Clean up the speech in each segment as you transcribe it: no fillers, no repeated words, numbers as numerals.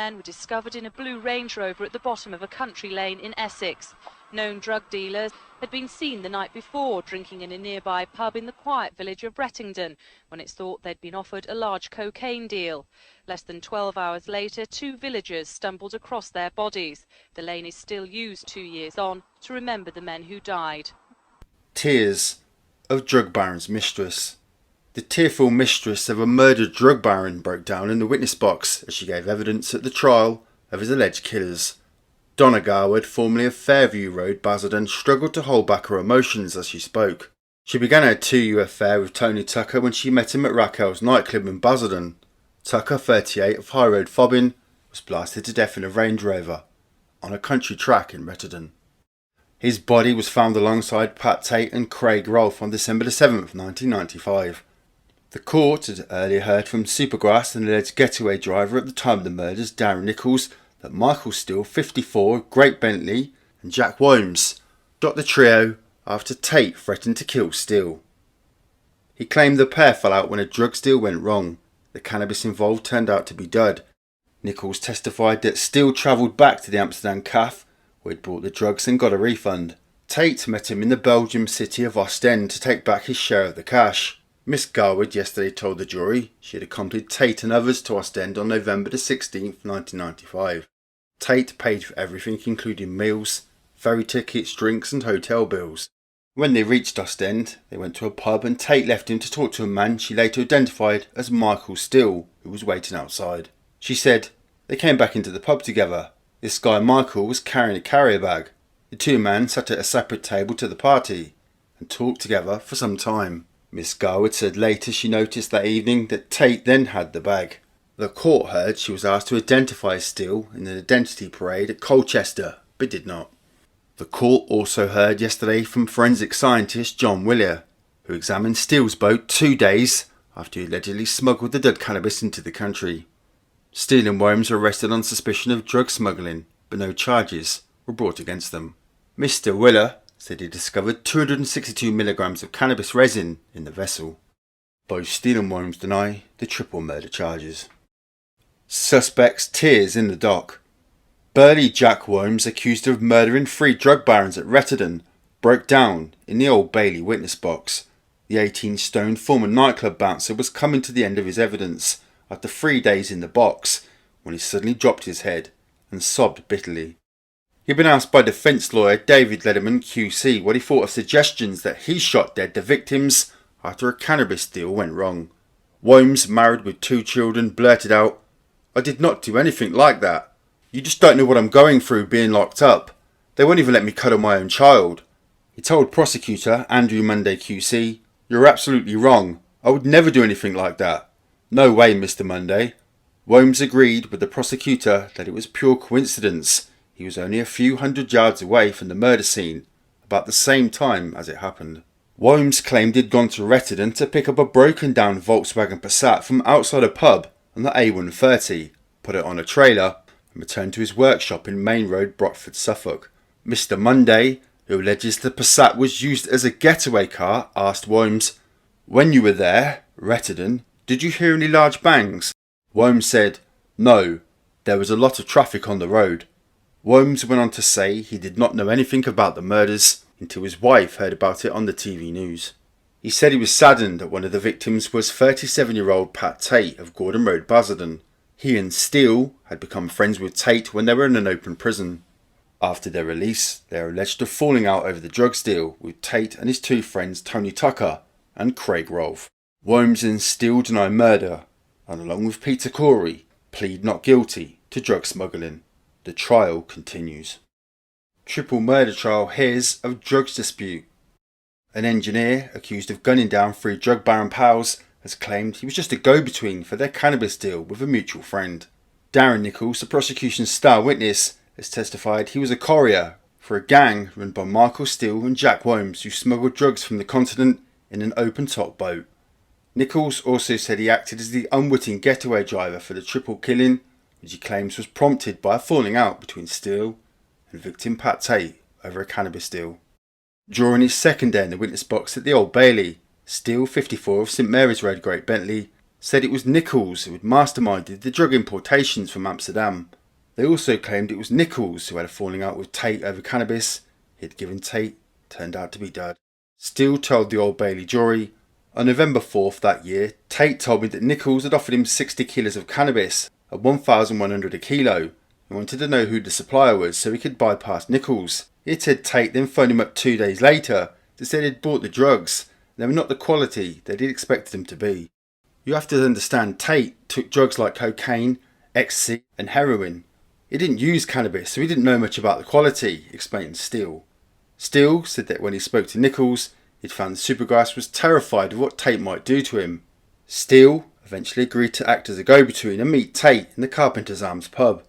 men were discovered in a blue Range Rover at the bottom of a country lane in Essex. Known drug dealers had been seen the night before drinking in a nearby pub in the quiet village of Rettington when it's thought they'd been offered a large cocaine deal. Less than 12 hours later, two villagers stumbled across their bodies. The lane is still used 2 years on to remember the men who died. Tears of drug baron's mistress. The tearful mistress of a murdered drug baron broke down in the witness box as she gave evidence at the trial of his alleged killers. Donna Garwood, formerly of Fairview Road, Basildon, struggled to hold back her emotions as she spoke. She began her 2-year affair with Tony Tucker when she met him at Raquel's nightclub in Basildon. Tucker, 38, of High Road, Fobbin, was blasted to death in a Range Rover on a country track in Rettington. His body was found alongside Pat Tate and Craig Rolfe on December 7th, 1995. The court had earlier heard from Supergrass, an alleged getaway driver at the time of the murders, Darren Nichols, that Michael Steele, 54, Great Bentley, and Jack Williams got the trio after Tate threatened to kill Steele. He claimed the pair fell out when a drug deal went wrong. The cannabis involved turned out to be dud. Nichols testified that Steele travelled back to the Amsterdam cafe where he'd bought the drugs and got a refund. Tate met him in the Belgian city of Ostend to take back his share of the cash. Miss Garwood yesterday told the jury she had accompanied Tate and others to Ostend on November the 16th, 1995. Tate paid for everything, including meals, ferry tickets, drinks and hotel bills. When they reached Ostend, they went to a pub and Tate left him to talk to a man she later identified as Michael Steele, who was waiting outside. She said they came back into the pub together. This guy Michael was carrying a carrier bag. The two men sat at a separate table to the party and talked together for some time. Miss Garwood said later she noticed that evening that Tate then had the bag. The court heard she was asked to identify Steele in an identity parade at Colchester, but did not. The court also heard yesterday from forensic scientist John Willier, who examined Steele's boat 2 days after he allegedly smuggled the dead cannabis into the country. Steele and Williams were arrested on suspicion of drug smuggling, but no charges were brought against them. Mr. Willier said he discovered 262 milligrams of cannabis resin in the vessel. Both Steele and Williams deny the triple murder charges. Suspects tears in the dock. Burly Jack Williams, accused of murdering 3 drug barons at Rettington, broke down in the Old Bailey witness box. The 18-stone former nightclub bouncer was coming to the end of his evidence after 3 days in the box when he suddenly dropped his head and sobbed bitterly. He'd been asked by defence lawyer David Lederman QC what he thought of suggestions that he shot dead the victims after a cannabis deal went wrong. Williams, married with 2 children, blurted out, "I did not do anything like that. You just don't know what I'm going through being locked up. They won't even let me cuddle my own child." He told prosecutor Andrew Monday QC, "You're absolutely wrong. I would never do anything like that." "No way, Mr. Monday." Williams agreed with the prosecutor that it was pure coincidence. He was only a few hundred yards away from the murder scene, about the same time as it happened. Williams claimed he'd gone to Rettington to pick up a broken down Volkswagen Passat from outside a pub on the A130, put it on a trailer and returned to his workshop in Main Road, Brotford, Suffolk. Mr. Monday, who alleges the Passat was used as a getaway car, asked Williams, "When you were there, Rettington, did you hear any large bangs?" Williams said, "No, there was a lot of traffic on the road." Williams went on to say he did not know anything about the murders until his wife heard about it on the TV news. He said he was saddened that one of the victims was 37-year-old Pat Tate of Gordon Road, Basildon. He and Steele had become friends with Tate when they were in an open prison. After their release, they are alleged of falling out over the drugs deal with Tate and his 2 friends Tony Tucker and Craig Rolfe. Williams and Steele deny murder and, along with Peter Corey, plead not guilty to drug smuggling. The trial continues. Triple murder trial hears of drugs dispute. An engineer accused of gunning down 3 drug baron pals has claimed he was just a go-between for their cannabis deal with a mutual friend. Darren Nichols, the prosecution's star witness, has testified he was a courier for a gang run by Michael Steele and Jack Williams who smuggled drugs from the continent in an open-top boat. Nichols also said he acted as the unwitting getaway driver for the triple killing, which he claims was prompted by a falling out between Steele and victim Pat Tate over a cannabis deal. During his second day in the witness box at the Old Bailey, Steele, 54, of St Mary's Road, Great Bentley, said it was Nichols who had masterminded the drug importations from Amsterdam. They also claimed it was Nichols who had a falling out with Tate over cannabis he had given Tate, turned out to be dud. Steele told the Old Bailey jury, on November 4th that year, Tate told me that Nichols had offered him 60 kilos of cannabis at 1,100 a kilo. He wanted to know who the supplier was so he could bypass Nichols. He said Tate then phoned him up 2 days later to say they'd bought the drugs. They were not the quality that he'd expected them to be. You have to understand Tate took drugs like cocaine, ecstasy and heroin. He didn't use cannabis, so he didn't know much about the quality, explained Steele. Steele said that when he spoke to Nichols, he'd found the Supergrass was terrified of what Tate might do to him. Steele eventually agreed to act as a go-between and meet Tate in the Carpenter's Arms pub.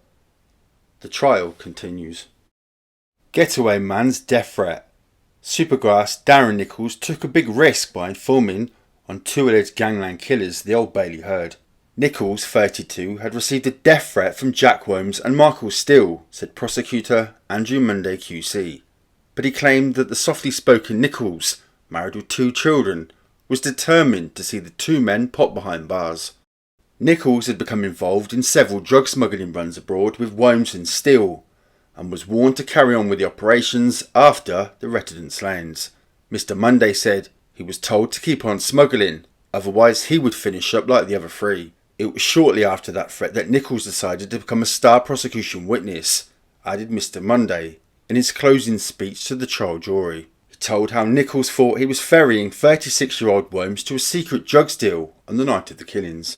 The trial continues. Getaway man's death threat. Supergrass Darren Nichols took a big risk by informing on two alleged gangland killers the Old Bailey heard. Nichols, 32, had received a death threat from Jack Worms and Michael Steele, said prosecutor Andrew Monday QC. But he claimed that the softly spoken Nichols, married with 2 children, was determined to see the 2 men pop behind bars. Nichols had become involved in several drug smuggling runs abroad with Worms and Steele, and was warned to carry on with the operations after the Rettendon slayings. Mr. Monday said he was told to keep on smuggling, otherwise he would finish up like the other 3. It was shortly after that threat that Nichols decided to become a star prosecution witness, added Mr. Monday in his closing speech to the trial jury. He told how Nichols thought he was ferrying 36-year-old Worms to a secret drugs deal on the night of the killings.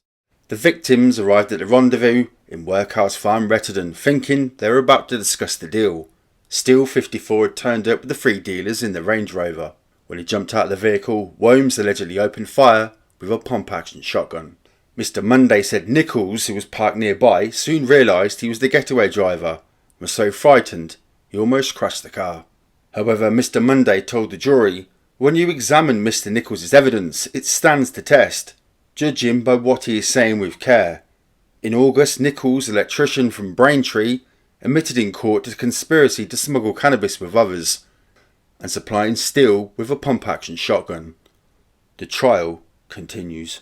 The victims arrived at the rendezvous in Workhouse Farm, Rettendon, thinking they were about to discuss the deal. Steele, 54, had turned up with the 3 dealers in the Range Rover. When he jumped out of the vehicle, Worms allegedly opened fire with a pump-action shotgun. Mr. Monday said Nichols, who was parked nearby, soon realised he was the getaway driver and was so frightened he almost crashed the car. However, Mr. Monday told the jury, when you examine Mr. Nichols' evidence, it stands to test. Judge him by what he is saying with care. In August, Nichols, electrician from Braintree, admitted in court to the conspiracy to smuggle cannabis with others and supplying Steele with a pump-action shotgun. The trial continues.